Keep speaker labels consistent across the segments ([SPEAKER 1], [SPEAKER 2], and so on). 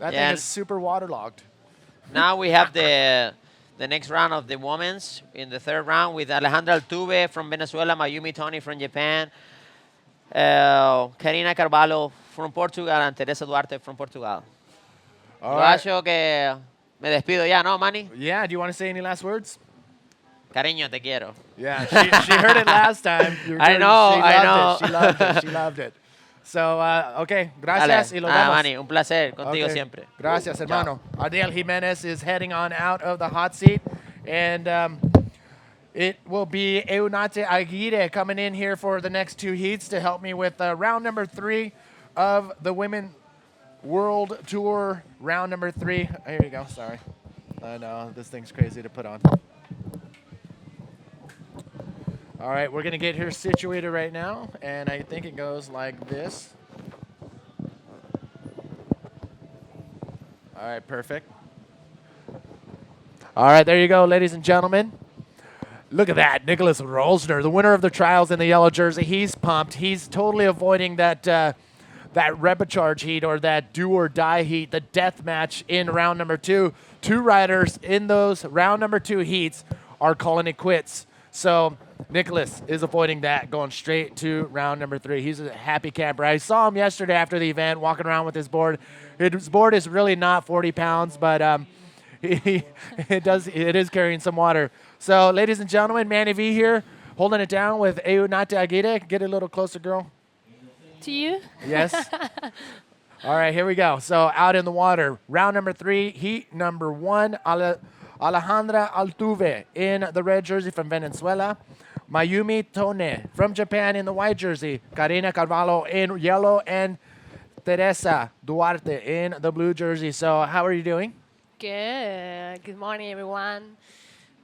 [SPEAKER 1] That thing is super waterlogged.
[SPEAKER 2] Now we have the next round of the women's in the third round with Alejandra Altuve from Venezuela, Mayumi Toni from Japan, Karina Carvalho from Portugal, and Teresa Duarte from Portugal.
[SPEAKER 1] All
[SPEAKER 2] Yo
[SPEAKER 1] right.
[SPEAKER 2] acho que me despido ya, ¿no, Manny?
[SPEAKER 1] Yeah, do you want to say any last words?
[SPEAKER 2] Cariño, te quiero.
[SPEAKER 1] Yeah, she heard it last time.
[SPEAKER 2] I know,
[SPEAKER 1] She
[SPEAKER 2] I
[SPEAKER 1] loved
[SPEAKER 2] know.
[SPEAKER 1] it. She loved it. She loved it. So, okay, gracias y lo vemos.
[SPEAKER 2] Manny, un placer contigo
[SPEAKER 1] Okay.
[SPEAKER 2] siempre.
[SPEAKER 1] Gracias, hermano. Adiel Jimenez is heading on out of the hot seat. And it will be Eunate Aguirre coming in here for the next two heats to help me with round number 3 of the Women World Tour. Round number 3. Here you go. Sorry. I know. This thing's crazy to put on. All right, we're going to get her situated right now. And I think it goes like this. All right, perfect. All right, there you go, ladies and gentlemen. Look at that, Nicholas Rolsner, the winner of the trials in the yellow jersey. He's pumped. He's totally avoiding that that repecharge heat or that do or die heat, the death match in round number 2. 2 riders in those round number 2 heats are calling it quits. So Nicholas is avoiding that, going straight to round number 3. He's a happy camper. I saw him yesterday after the event, walking around with his board. His board is really not 40 pounds, but it is carrying some water. So, ladies and gentlemen, Manny V here, holding it down with Eunate Aguirre. Get a little closer, girl.
[SPEAKER 3] To you?
[SPEAKER 1] Yes. All right, here we go. So, out in the water, round number 3, heat number 1, Alejandra Altuve in the red jersey from Venezuela. Mayumi Tone from Japan in the white jersey. Karina Carvalho in yellow, and Teresa Duarte in the blue jersey. So, how are you doing?
[SPEAKER 3] Good. Good morning, everyone.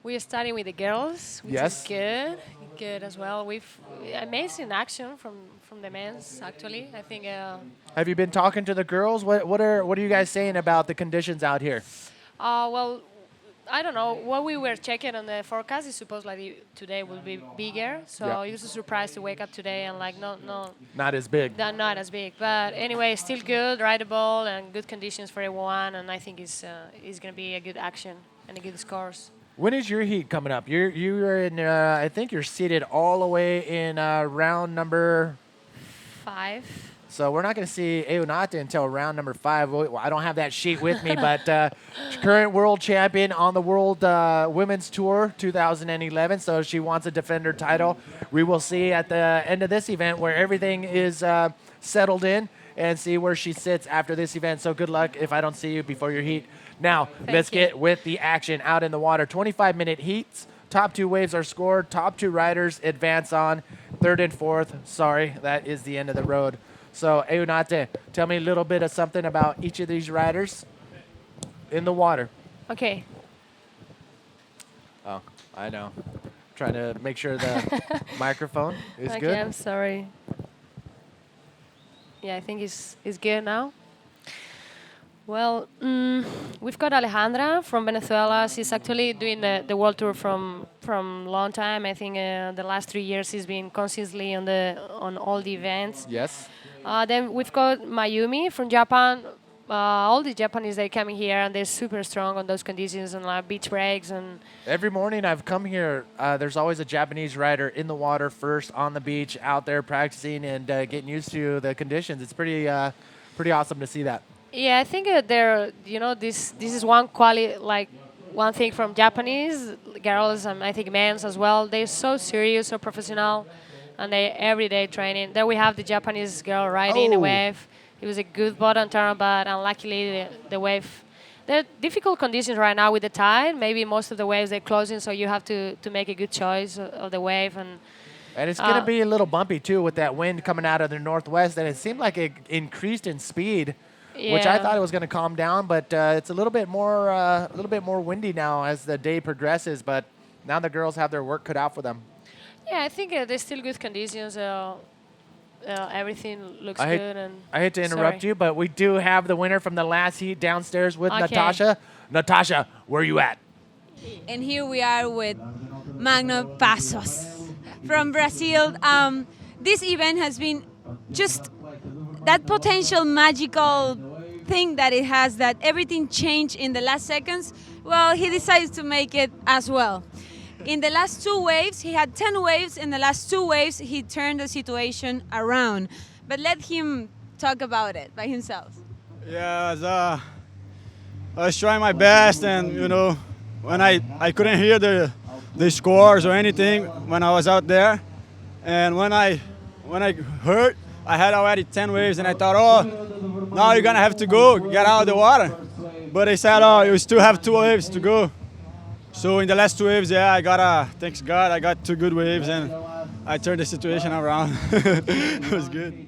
[SPEAKER 3] We are starting with the girls, which
[SPEAKER 1] Yes.
[SPEAKER 3] is good. Good as well. We've amazing action from the men's. Actually, I think.
[SPEAKER 1] Have you been talking to the girls? What are you guys saying about the conditions out here?
[SPEAKER 3] Well, I don't know. What we were checking on the forecast is supposed like today will be bigger. So
[SPEAKER 1] Yeah.
[SPEAKER 3] it was a surprise to wake up today and like no.
[SPEAKER 1] Not as big.
[SPEAKER 3] Not as big, but anyway, still good, rideable, and good conditions for everyone. And I think it's going to be a good action and a good scores.
[SPEAKER 1] When is your heat coming up? You're in. I think you're seated all the way in round number.
[SPEAKER 3] 5.
[SPEAKER 1] So we're not going to see Eunate until round number 5. Well, I don't have that sheet with me, but current world champion on the World Women's Tour 2011. So she wants to defend her title. We will see at the end of this event where everything is settled in and see where she sits after this event. So good luck if I don't see you before your heat. Now, let's get with the action out in the water. 25-minute heats. Top 2 waves are scored. Top 2 riders advance on. 3rd and 4th. Sorry, that is the end of the road. So, Eunate, tell me a little bit of something about each of these riders in the water.
[SPEAKER 3] Okay.
[SPEAKER 1] Oh, I know. Trying to make sure the microphone is
[SPEAKER 3] Okay,
[SPEAKER 1] good.
[SPEAKER 3] I'm sorry. Yeah, I think it's good now. Well, we've got Alejandra from Venezuela. She's actually doing the world tour from long time. I think the last 3 years she's been constantly on all the events.
[SPEAKER 1] Yes.
[SPEAKER 3] Then we've got Mayumi from Japan. All the Japanese, they coming here and they're super strong on those conditions and beach breaks and.
[SPEAKER 1] Every morning I've come here, there's always a Japanese rider in the water first on the beach, out there practicing and getting used to the conditions. It's pretty awesome to see that.
[SPEAKER 3] Yeah, I think this is one thing from Japanese girls and I think men's as well. They're so serious, so professional, and they everyday training. Then we have the Japanese girl riding the wave. It was a good bottom turn, but unluckily the wave. There are difficult conditions right now with the tide. Maybe most of the waves they're closing, so you have to make a good choice of the wave and.
[SPEAKER 1] And it's going to be a little bumpy too with that wind coming out of the northwest, and it seemed like it increased in speed.
[SPEAKER 3] Yeah.
[SPEAKER 1] Which I thought it was going to calm down, but it's a little bit more windy now as the day progresses. But now the girls have their work cut out for them.
[SPEAKER 3] Yeah, I think there's still good conditions. Everything looks good. And
[SPEAKER 1] I hate to interrupt you, but we do have the winner from the last heat downstairs with
[SPEAKER 3] Okay.
[SPEAKER 1] Natasha. Natasha, where are you at?
[SPEAKER 4] And here we are with Magno Passos from Brazil. This event has been just that potential magical thing that it has that everything changed in the last seconds, well, he decided to make it as well. In the last 2 waves, he had 10 waves. In the last 2 waves, he turned the situation around. But let him talk about it by himself.
[SPEAKER 5] Yeah, I was trying my best, and when I couldn't hear the scores or anything when I was out there, and when I heard, I had already 10 waves, and I thought, oh, now you're gonna have to go get out of the water. But they said, oh, you still have 2 waves to go. So in the last 2 waves, yeah, thanks God, I got 2 good waves, and I turned the situation around. It was good.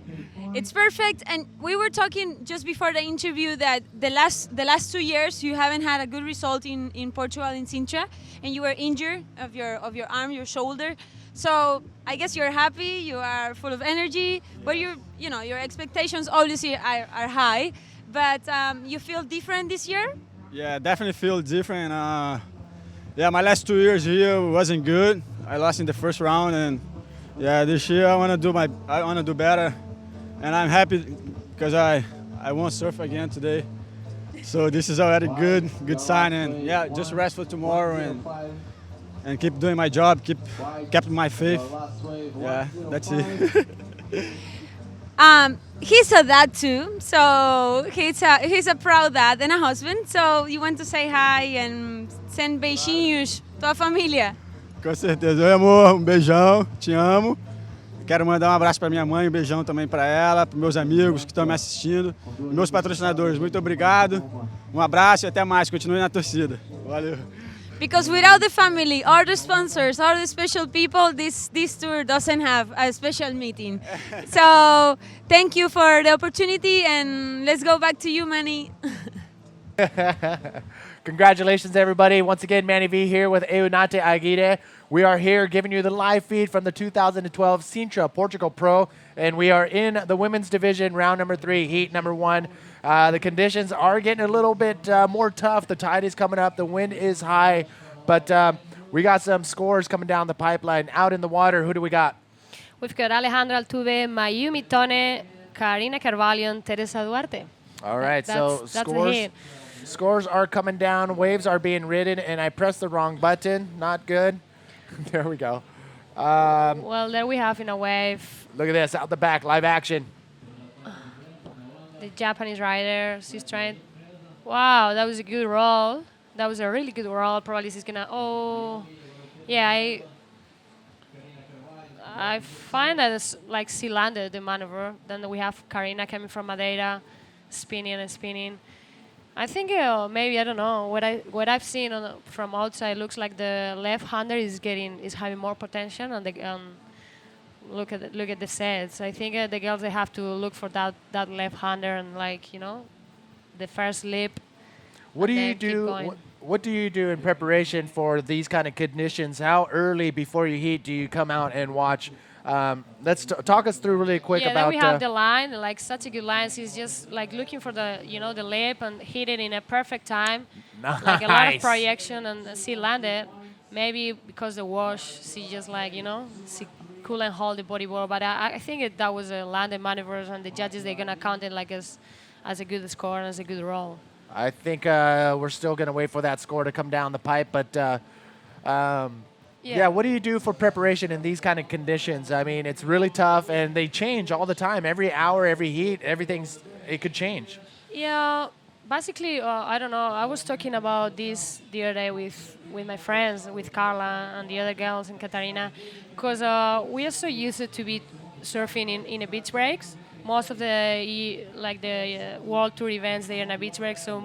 [SPEAKER 4] It's perfect, and we were talking just before the interview that the last 2 years you haven't had a good result in Portugal in Sintra, and you were injured of your arm, your shoulder. So I guess you're happy, you are full of energy, but your expectations obviously are high. But you feel different this year?
[SPEAKER 5] Yeah, definitely feel different. Yeah, my last 2 years here wasn't good. I lost in the first round, and yeah, this year I want to do better, and I'm happy because I won't surf again today. So this is already good sign, and yeah, just rest for tomorrow and keep doing my job, kept my faith. Yeah, that's it.
[SPEAKER 4] He's a dad too, so he's a proud dad and a husband. So you want to say hi and send beijinhos tua família?
[SPEAKER 5] Com certeza. Oi, amor, beijão, te amo. Quero mandar abraço para minha mãe, beijão também para ela, para meus amigos que estão me assistindo, meus patrocinadores. Muito obrigado, abraço e até mais. Continue na torcida. Valeu.
[SPEAKER 4] Because without the family, or the sponsors, or the special people, this tour doesn't have a special meeting. So thank you for the opportunity, and let's go back to you, Manny.
[SPEAKER 1] Congratulations, everybody. Once again, Manny V here with Eunate Aguirre. We are here giving you the live feed from the 2012 Sintra Portugal Pro, and we are in the women's division, round number 3, heat number 1. The conditions are getting a little bit more tough. The tide is coming up. The wind is high, but we got some scores coming down the pipeline. Out in the water, who do we got?
[SPEAKER 3] We've got Alejandra Altuve, Mayumi Tone, Karina Carvalho, and Teresa Duarte.
[SPEAKER 1] All right,
[SPEAKER 3] That's a
[SPEAKER 1] scores.
[SPEAKER 3] hit.
[SPEAKER 1] Scores are coming down. Waves are being ridden, and I pressed the wrong button. Not good. There we go.
[SPEAKER 3] Well, there we have in a wave
[SPEAKER 1] Look at this, out the back, live action.
[SPEAKER 3] the Japanese rider. She's trying. Wow, that was a good roll. That was a really good roll. Probably she's gonna. Oh, yeah. I find that it's like she landed the maneuver. Then we have Karina coming from Madeira, spinning and spinning. I think maybe I don't know what I've seen from outside looks like the left-hander is having more potential, and look at the sets. I think the girls they have to look for that left-hander and the first lip.
[SPEAKER 1] What do
[SPEAKER 3] and
[SPEAKER 1] you
[SPEAKER 3] then keep
[SPEAKER 1] do?
[SPEAKER 3] going.
[SPEAKER 1] What do you do in preparation for these kind of conditions? How early before you heat do you come out and watch? Let's talk us through really quick
[SPEAKER 3] Yeah,
[SPEAKER 1] about.
[SPEAKER 3] then we have the line, like such a good line. She's just like looking for the the lip and hit it in a perfect time.
[SPEAKER 1] Nice.
[SPEAKER 3] Like a lot of projection, and she landed. Maybe because the wash, she just she couldn't hold the bodyboard. But I think that was a landed maneuver, and the judges they're gonna count it like as a good score and as a good roll.
[SPEAKER 1] I think we're still going to wait for that score to come down the pipe, but yeah, what do you do for preparation in these kind of conditions? I mean, it's really tough, and they change all the time. Every hour, every heat, it could change.
[SPEAKER 3] Yeah, basically, I don't know. I was talking about this the other day with my friends, with Carla and the other girls and Katarina, because we are so used to be surfing in a beach breaks. Most of the World Tour events, they are in a beach break, so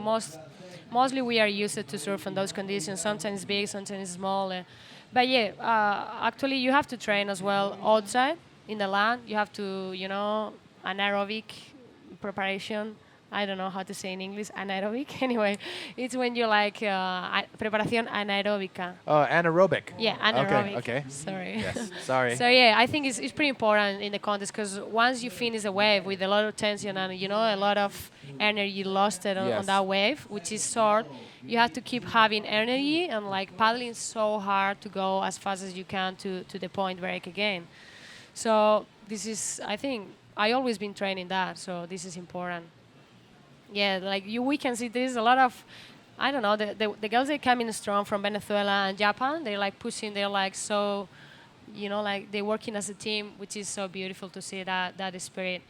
[SPEAKER 3] mostly we are used to surf in those conditions. Sometimes big, sometimes small. But yeah, actually you have to train as well outside in the land. You have to, anaerobic preparation. I don't know how to say in English, anaerobic. Anyway, it's when you preparación anaeróbica.
[SPEAKER 1] Oh, anaerobic.
[SPEAKER 3] Yeah, anaerobic.
[SPEAKER 1] Okay.
[SPEAKER 3] Sorry.
[SPEAKER 1] Yes, sorry.
[SPEAKER 3] So yeah, I think it's pretty important in the contest because once you finish a wave with a lot of tension and a lot of energy lost on that wave, which is short, you have to keep having energy and paddling so hard to go as fast as you can to the point break again. So this is, I think, I always been training that, so this is important. Yeah, like we can see there's a lot of, I don't know, the girls they come in strong from Venezuela and Japan. They're like pushing. They're like so, like they're working as a team, which is so beautiful to see that spirit.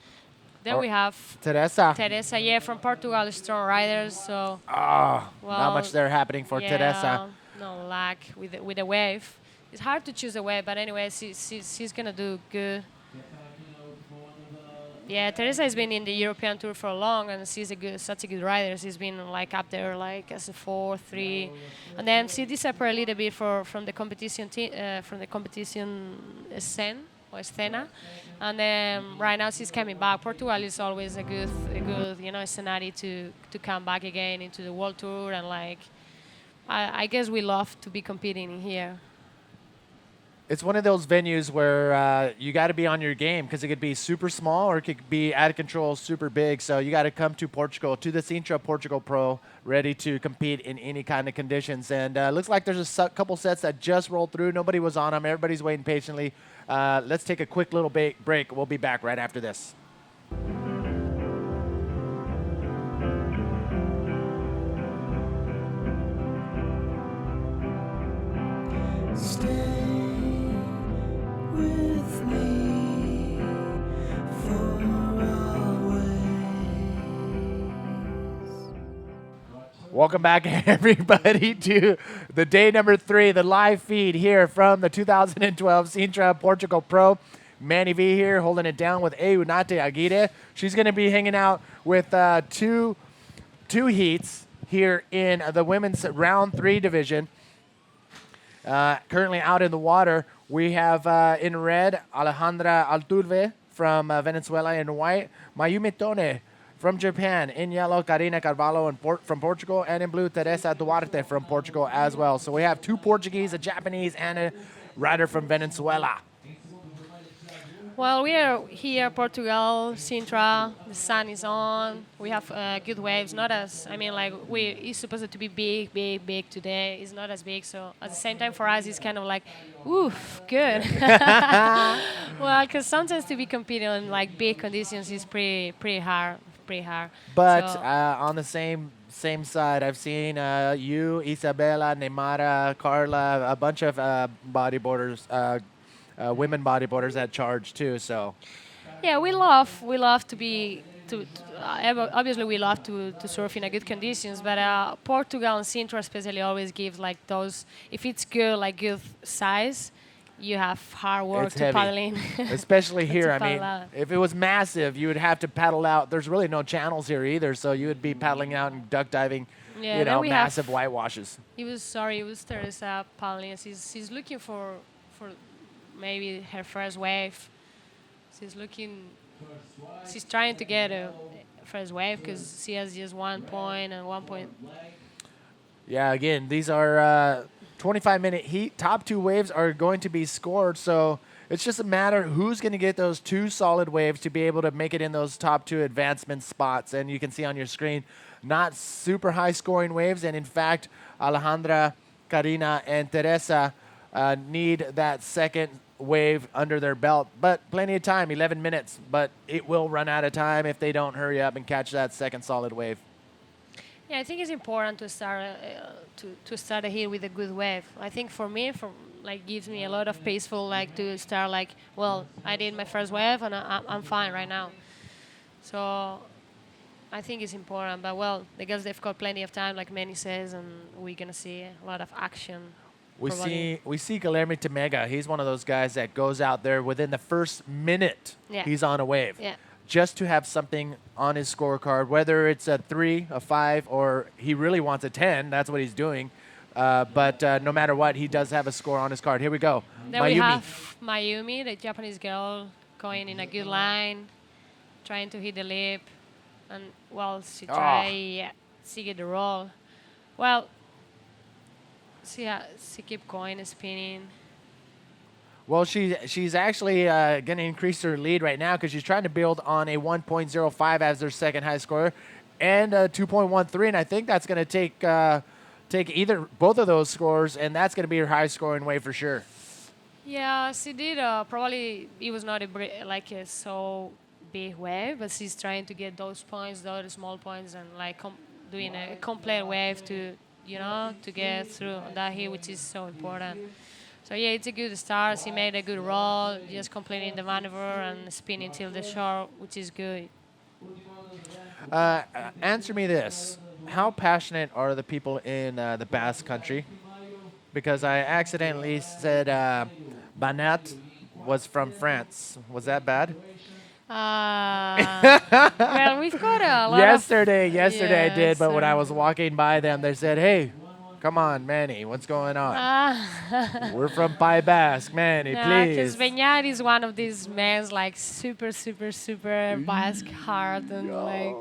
[SPEAKER 3] Then
[SPEAKER 1] Or-
[SPEAKER 3] we have
[SPEAKER 1] Teresa.
[SPEAKER 3] Teresa, yeah, from Portugal, strong riders. So
[SPEAKER 1] Not
[SPEAKER 3] well,
[SPEAKER 1] much there happening for
[SPEAKER 3] yeah,
[SPEAKER 1] Teresa.
[SPEAKER 3] no luck with the wave. It's hard to choose a wave, but anyway, she's gonna do good. Yeah, Teresa has been in the European Tour for long, and she's such a good rider. She's been like up there, like as a 4-3, and then she disappeared a little bit from the competition scene or scena, and then right now she's coming back. Portugal is always a good scenario to come back again into the World Tour, and like I guess we love to be competing in here.
[SPEAKER 1] It's one of those venues where you got to be on your game because it could be super small or it could be out of control, super big. So you got to come to Portugal, to the Sintra Portugal Pro, ready to compete in any kind of conditions. And looks like there's a couple sets that just rolled through. Nobody was on them. Everybody's waiting patiently. Let's take a quick little break. We'll be back right after this.
[SPEAKER 6] Stay with me for always.
[SPEAKER 1] Welcome back, everybody, to the day number 3, the live feed here from the 2012 Sintra Portugal Pro. Manny V here holding it down with Eunate Aguirre. She's going to be hanging out with two heats here in the women's round 3 division. Currently out in the water, we have in red Alejandra Alturve from Venezuela, in white Mayumi Tone from Japan, in yellow Karina Carvalho from Portugal, and in blue Teresa Duarte from Portugal as well. So we have 2 Portuguese, a Japanese, and a rider from Venezuela.
[SPEAKER 3] Well, we are here, Portugal, Sintra. The sun is on. We have good waves. Not as it's supposed to be big today. It's not as big. So at the same time, for us, it's kind of like, oof, good. Well, because sometimes to be competing in like big conditions is pretty hard.
[SPEAKER 1] But
[SPEAKER 3] So-
[SPEAKER 1] on the same side, I've seen you, Isabella, Neymara, Carla, a bunch of bodyboarders. Women bodyboarders that charge too. So
[SPEAKER 3] Yeah, we love to be obviously we love to surf in a good conditions, but Portugal and Sintra especially always give like those, if it's good, like good size, you have hard work
[SPEAKER 1] it's
[SPEAKER 3] to
[SPEAKER 1] heavy,
[SPEAKER 3] paddle in.
[SPEAKER 1] especially here.
[SPEAKER 3] To
[SPEAKER 1] I mean,
[SPEAKER 3] paddle out.
[SPEAKER 1] if it was massive, you would have to paddle out. There's really no channels here either, so you would be paddling out and duck diving.
[SPEAKER 3] Yeah, then we have-
[SPEAKER 1] massive whitewashes.
[SPEAKER 3] It was Teresa paddling. She's looking for maybe her first wave. She's trying to get a first wave because she has just 1 point and 1 point.
[SPEAKER 1] Yeah, again, these are 25-minute heat. Top 2 waves are going to be scored, so it's just a matter who's going to get those 2 solid waves to be able to make it in those top 2 advancement spots. And you can see on your screen, not super high-scoring waves. And in fact, Alejandra, Karina, and Teresa need that second wave under their belt. But plenty of time, 11 minutes. But it will run out of time if they don't hurry up and catch that second solid wave.
[SPEAKER 3] Yeah, I think it's important to start start here with a good wave. I think for me, gives me a lot of peaceful to start well, I did my first wave and I'm fine right now. So I think it's important. But well, the girls they've got plenty of time, like Manny says, and we're gonna see a lot of action.
[SPEAKER 1] We
[SPEAKER 3] probably.
[SPEAKER 1] see Guilherme Temega. He's one of those guys that goes out there within the first minute.
[SPEAKER 3] Yeah.
[SPEAKER 1] He's on a wave.
[SPEAKER 3] Yeah.
[SPEAKER 1] Just to have something on his scorecard, whether it's a 3, a 5, or he really wants a 10. That's what he's doing. But no matter what, he does have a score on his card. Here we go.
[SPEAKER 3] Then we have Mayumi, the Japanese girl, going in a good line, trying to hit the lip, and well, she get the roll. Well, she keep going, spinning.
[SPEAKER 1] Well, she's actually going to increase her lead right now because she's trying to build on a 1.05 as their second high score and a 2.13, and I think that's going to take both of those scores, and that's going to be her high scoring wave for sure.
[SPEAKER 3] Yeah, she did. Probably it was not so big wave, but she's trying to get those points, those small points, and like doing a complete wave to, to get through on that hill, which is so important. So yeah, it's a good start. She made a good roll, just completing the maneuver and spinning till the shore, which is good.
[SPEAKER 1] Answer me this: how passionate are the people in the Basque Country? Because I accidentally said Banat was from France. Was that bad?
[SPEAKER 3] Well, we've got a lot
[SPEAKER 1] Yesterday I
[SPEAKER 3] Yes,
[SPEAKER 1] did, but when I was walking by them, they said, "Hey, come on, Manny, what's going on? We're from Pai Basque, Manny,
[SPEAKER 3] because
[SPEAKER 1] please."
[SPEAKER 3] Beñat is one of these men, like super, super, super Basque hard, and like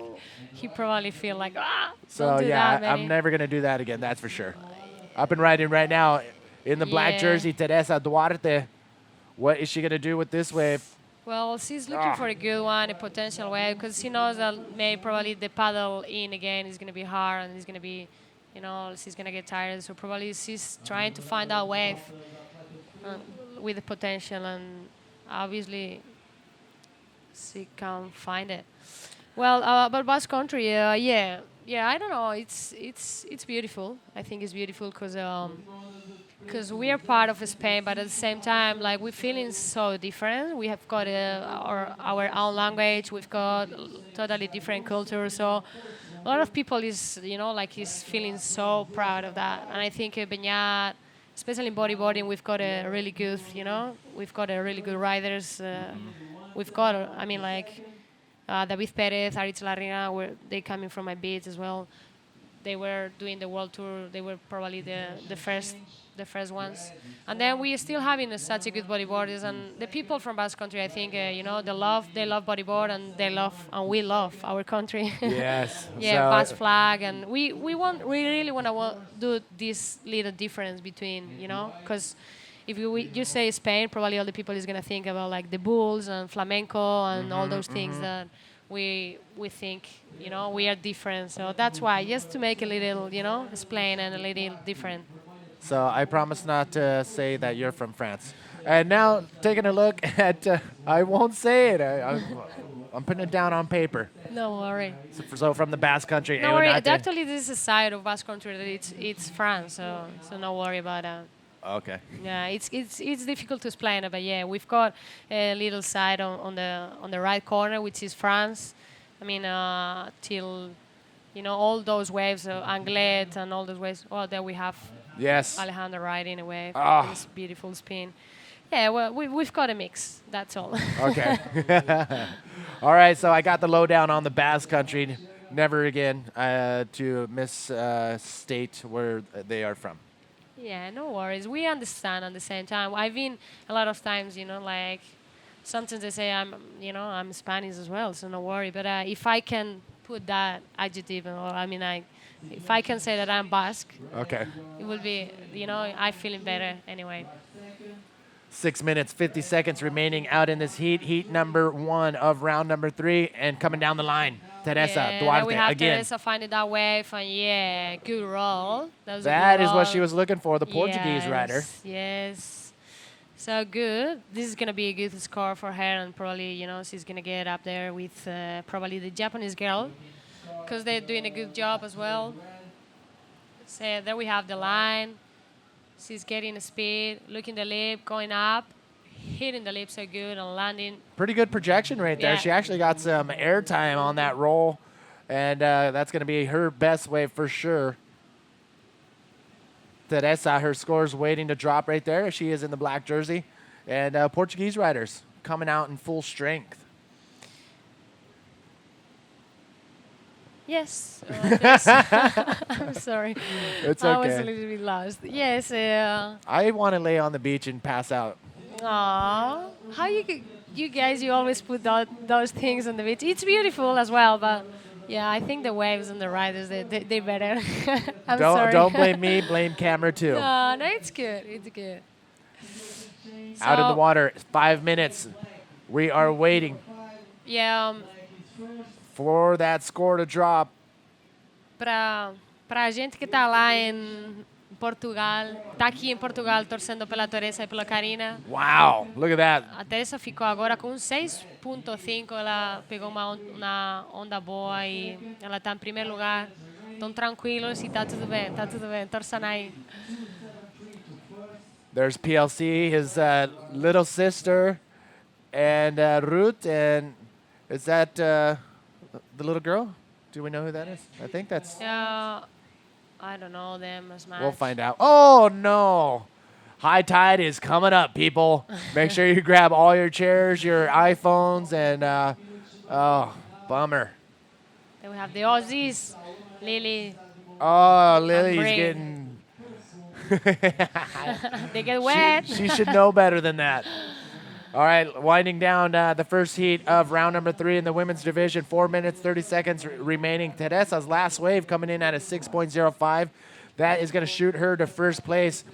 [SPEAKER 3] he probably feel like
[SPEAKER 1] So
[SPEAKER 3] don't do
[SPEAKER 1] yeah,
[SPEAKER 3] that,
[SPEAKER 1] I'm
[SPEAKER 3] Manny.
[SPEAKER 1] never gonna do that again. That's for sure. Up and riding right now in the black
[SPEAKER 3] Yeah.
[SPEAKER 1] jersey, Teresa Duarte. What is she gonna do with this wave?
[SPEAKER 3] Well, she's looking for a good one, a potential wave, because she knows that maybe probably the paddle in again is gonna be hard and it's gonna be, she's gonna get tired. So probably she's trying to find that wave with the potential, and obviously she can't find it. Well, but Basque Country, yeah, I don't know. It's beautiful. I think it's beautiful because we are part of Spain, but at the same time, like we're feeling so different. We have got our own language. We've got totally different culture. So a lot of people is feeling so proud of that. And I think Beñat, especially in bodyboarding, we've got a really good, we've got a really good riders. We've got, David Perez, Aritz Larriga, they coming from my beats as well. They were doing the world tour. They were probably the first ones. And then we are still having such a good bodyboarders. And the people from Basque Country, I think, they love bodyboard, and we love our country.
[SPEAKER 1] Yes.
[SPEAKER 3] Yeah,
[SPEAKER 1] So,
[SPEAKER 3] Basque flag, and we really want to do this little difference between, because if you say Spain, probably all the people is gonna think about like the bulls and flamenco and all those things that we think, we are different. So that's why, just to make a little, explain and a little different.
[SPEAKER 1] so I promise not to say that you're from France. And now taking a look at, I won't say it. I'm putting it down on paper.
[SPEAKER 3] No worry.
[SPEAKER 1] So from the Basque Country.
[SPEAKER 3] No worry.
[SPEAKER 1] Eunate.
[SPEAKER 3] Actually, this is a side of Basque Country that it's France. So no worry about that.
[SPEAKER 1] Okay.
[SPEAKER 3] Yeah, it's difficult to explain, but yeah, we've got a little side on the right corner, which is France. I mean, till all those waves, Anglet and all those waves. Oh, there we have
[SPEAKER 1] Yes.
[SPEAKER 3] Alejandro riding a wave.
[SPEAKER 1] Ah.
[SPEAKER 3] This beautiful spin. Yeah, well, we've got a mix. That's all.
[SPEAKER 1] Okay. All right. So I got the lowdown on the Basque Country. Never again to misstate where they are from.
[SPEAKER 3] Yeah, no worries. We understand at the same time. I've been a lot of times, like sometimes they say I'm Spanish as well, so no worry. But if I can put that adjective, if I can say that I'm Basque,
[SPEAKER 1] Okay.
[SPEAKER 3] it will be, I feeling better anyway.
[SPEAKER 1] 6 minutes, 50 seconds remaining out in this heat. Heat number 1 of round number 3, and coming down the line, Teresa
[SPEAKER 3] Yeah,
[SPEAKER 1] Duarte
[SPEAKER 3] we have
[SPEAKER 1] again.
[SPEAKER 3] Teresa finding that wave, and yeah, good roll. Was a
[SPEAKER 1] That
[SPEAKER 3] good
[SPEAKER 1] is what
[SPEAKER 3] roll.
[SPEAKER 1] she was looking for, the Portuguese rider.
[SPEAKER 3] Yes. So good. This is gonna be a good score for her, and probably she's gonna get up there with probably the Japanese girl, because they're doing a good job as well. So there we have the line. She's getting the speed, looking the lip, going up, hitting the lip so good, and landing.
[SPEAKER 1] Pretty good projection right there.
[SPEAKER 3] Yeah.
[SPEAKER 1] She actually got some air time on that roll, and that's going to be her best wave for sure. Teresa, her score's waiting to drop right there. She is in the black jersey. And Portuguese riders coming out in full strength.
[SPEAKER 3] Yes. I'm sorry.
[SPEAKER 1] It's
[SPEAKER 3] I was a
[SPEAKER 1] okay.
[SPEAKER 3] little bit lost. Yes.
[SPEAKER 1] I want to lay on the beach and pass out.
[SPEAKER 3] Aw. How you guys, you always put those things on the beach. It's beautiful as well, but yeah, I think the waves and the riders, they better. I'm sorry.
[SPEAKER 1] Don't blame me, blame camera too.
[SPEAKER 3] No, it's good. It's good.
[SPEAKER 1] Out in the
[SPEAKER 3] So,
[SPEAKER 1] water, 5 minutes. We are waiting
[SPEAKER 3] Yeah,
[SPEAKER 1] for that score to drop.
[SPEAKER 3] para a gente que está lá em Portugal. Tá aqui em Portugal torcendo pela Teresa e pela Karina.
[SPEAKER 1] Wow, look at that.
[SPEAKER 3] A Teresa ficou agora com 6.5, ela pegou uma onda boa e ela está em primeiro lugar. Estão tranquilos e tá tudo bem, torçam aí.
[SPEAKER 1] There's PLC, his little sister, and Ruth, and is that the little girl? Do we know who that is? I think that's.
[SPEAKER 3] I don't know them as much.
[SPEAKER 1] We'll find out. Oh no! High tide is coming up, people. Make sure you grab all your chairs, your iPhones, and oh, bummer.
[SPEAKER 3] Then we have the Aussies, Lily.
[SPEAKER 1] Oh, Lily's
[SPEAKER 3] Bray.
[SPEAKER 1] getting.
[SPEAKER 3] They get wet.
[SPEAKER 1] She should know better than that. All right, winding down the first heat of round number 3 in the women's division. 4 minutes, 30 seconds remaining. Teresa's last wave coming in at a 6.05. That is going to shoot her to first place.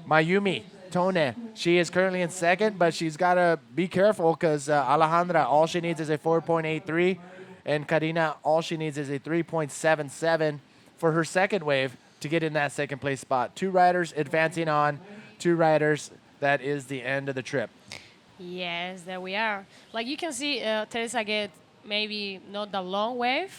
[SPEAKER 1] Mayumi Tone, she is currently in second, but she's got to be careful because Alejandra, all she needs is a 4.83. And Karina, all she needs is a 3.77 for her second wave to get in that second place spot. 2 riders advancing on, 2 riders. That is the end of the trip.
[SPEAKER 3] Yes, there we are. Like you can see, Teresa get maybe not the long wave,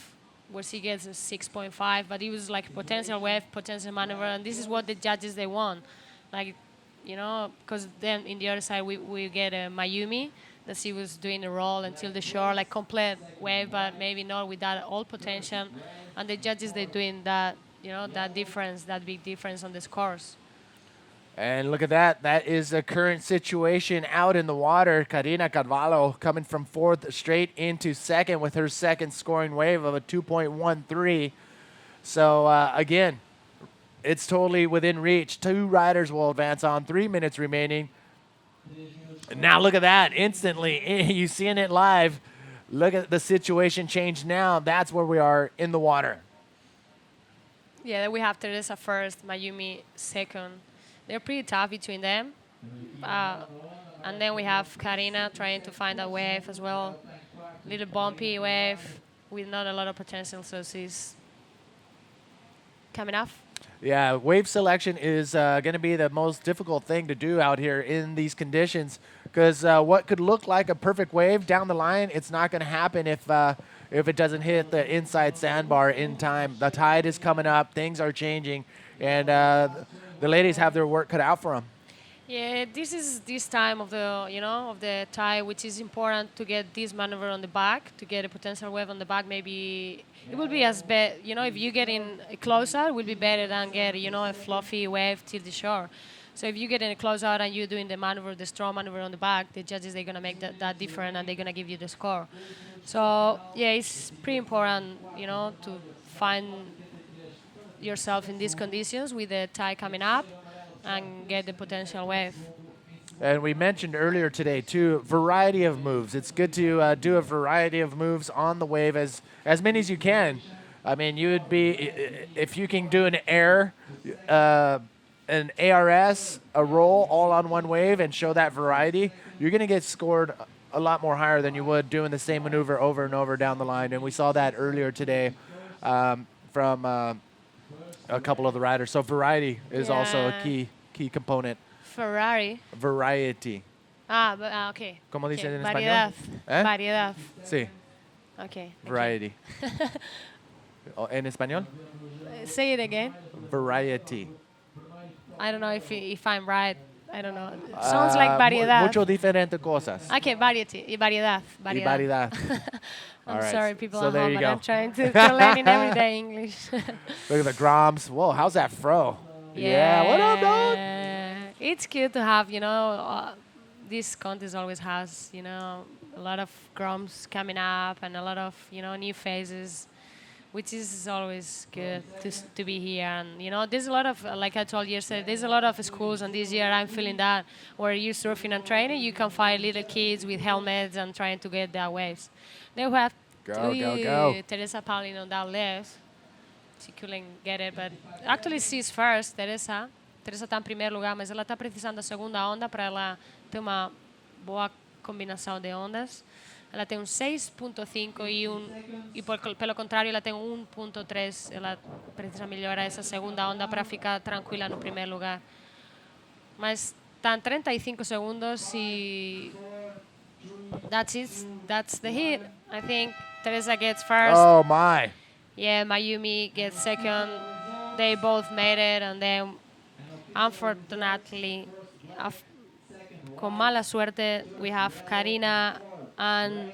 [SPEAKER 3] where she gets a 6.5, but it was like potential wave, potential maneuver, and this is what the judges they want. Like, you know, because then in the other side we get Mayumi, that she was doing the roll until the shore, like complete wave, but maybe not with that all potential, and the judges they doing that, you know, that difference, that big difference on the scores.
[SPEAKER 1] And look at that. That is the current situation out in the water. Karina Carvalho coming from 4th straight into 2nd with her second scoring wave of a 2.13. So, again, it's totally within reach. 2 riders will advance on. 3 minutes remaining. And now look at that. Instantly, you seeing it live. Look at the situation change now. That's where we are in the water.
[SPEAKER 3] Yeah, we have Teresa first, Mayumi second. They're pretty tough between them. And then we have Karina trying to find a wave as well. Little bumpy wave with not a lot of potential, so she's coming off.
[SPEAKER 1] Yeah, wave selection is going to be the most difficult thing to do out here in these conditions because what could look like a perfect wave down the line, it's not going to happen if it doesn't hit the inside sandbar in time. The tide is coming up, things are changing, and the ladies have their work cut out for them.
[SPEAKER 3] Yeah, this is this time of the, you know, of the tie, which is important to get this maneuver on the back, to get a potential wave on the back. Maybe it will be as bad, you know, if you get in closer, it will be better than get, you know, a fluffy wave till the shore. So if you get in a closeout and you're doing the maneuver, the strong maneuver on the back, the judges, they're going to make that different and they're going to give you the score. So, yeah, it's pretty important, you know, to find yourself in these conditions with the tide coming up and get the potential wave.
[SPEAKER 1] And we mentioned earlier today, too, variety of moves. It's good to do a variety of moves on the wave, as many as you can. I mean, you would be, if you can do an air, an ARS, a roll, all on one wave and show that variety, you're going to get scored a lot more higher than you would doing the same maneuver over and over down the line. And we saw that earlier today from a couple of the riders. So variety is also a key component.
[SPEAKER 3] Ferrari.
[SPEAKER 1] Variety.
[SPEAKER 3] Okay.
[SPEAKER 1] ¿Cómo dice en
[SPEAKER 3] Variedad.
[SPEAKER 1] español?
[SPEAKER 3] Variedad.
[SPEAKER 1] Sí,
[SPEAKER 3] Okay.
[SPEAKER 1] variety. ¿En español?
[SPEAKER 3] Say it again.
[SPEAKER 1] Variety.
[SPEAKER 3] I don't know if I'm right. I don't know. Sounds like variedad.
[SPEAKER 1] Mucho diferentes cosas.
[SPEAKER 3] Okay, variety. Y variedad.
[SPEAKER 1] Y variedad.
[SPEAKER 3] I'm
[SPEAKER 1] All right,
[SPEAKER 3] sorry, people
[SPEAKER 1] so
[SPEAKER 3] at
[SPEAKER 1] there
[SPEAKER 3] home,
[SPEAKER 1] you
[SPEAKER 3] but
[SPEAKER 1] go.
[SPEAKER 3] I'm trying to learn in everyday English.
[SPEAKER 1] Look at the Groms. Whoa, how's that fro? Yeah, what up, dog?
[SPEAKER 3] It's cute to have, you know, this contest always has, you know, a lot of Groms coming up and a lot of, you know, new faces, which is always good to be here. And, you know, there's a lot of, like I told you yesterday, there's a lot of schools, and this year I'm feeling that where you're surfing and training, you can find little kids with helmets and trying to get their waves. Then we have
[SPEAKER 1] Go.
[SPEAKER 3] Teresa Paulin on that left. She couldn't get it, but actually she's first, Teresa. Teresa está em primeiro lugar, mas ela está precisando da segunda onda para ela ter uma boa combinação de ondas. ela tem um 6.5 e pelo contrário ela tem um 1.3. Ela precisa melhorar essa segunda onda para ficar tranquila no primeiro lugar. Mas estão 35 segundos e that's it. That's the hit. I think Teresa gets first.
[SPEAKER 1] Oh my.
[SPEAKER 3] Yeah, Mayumi gets second. They both made it, and then unfortunately, con mala suerte, we have Karina and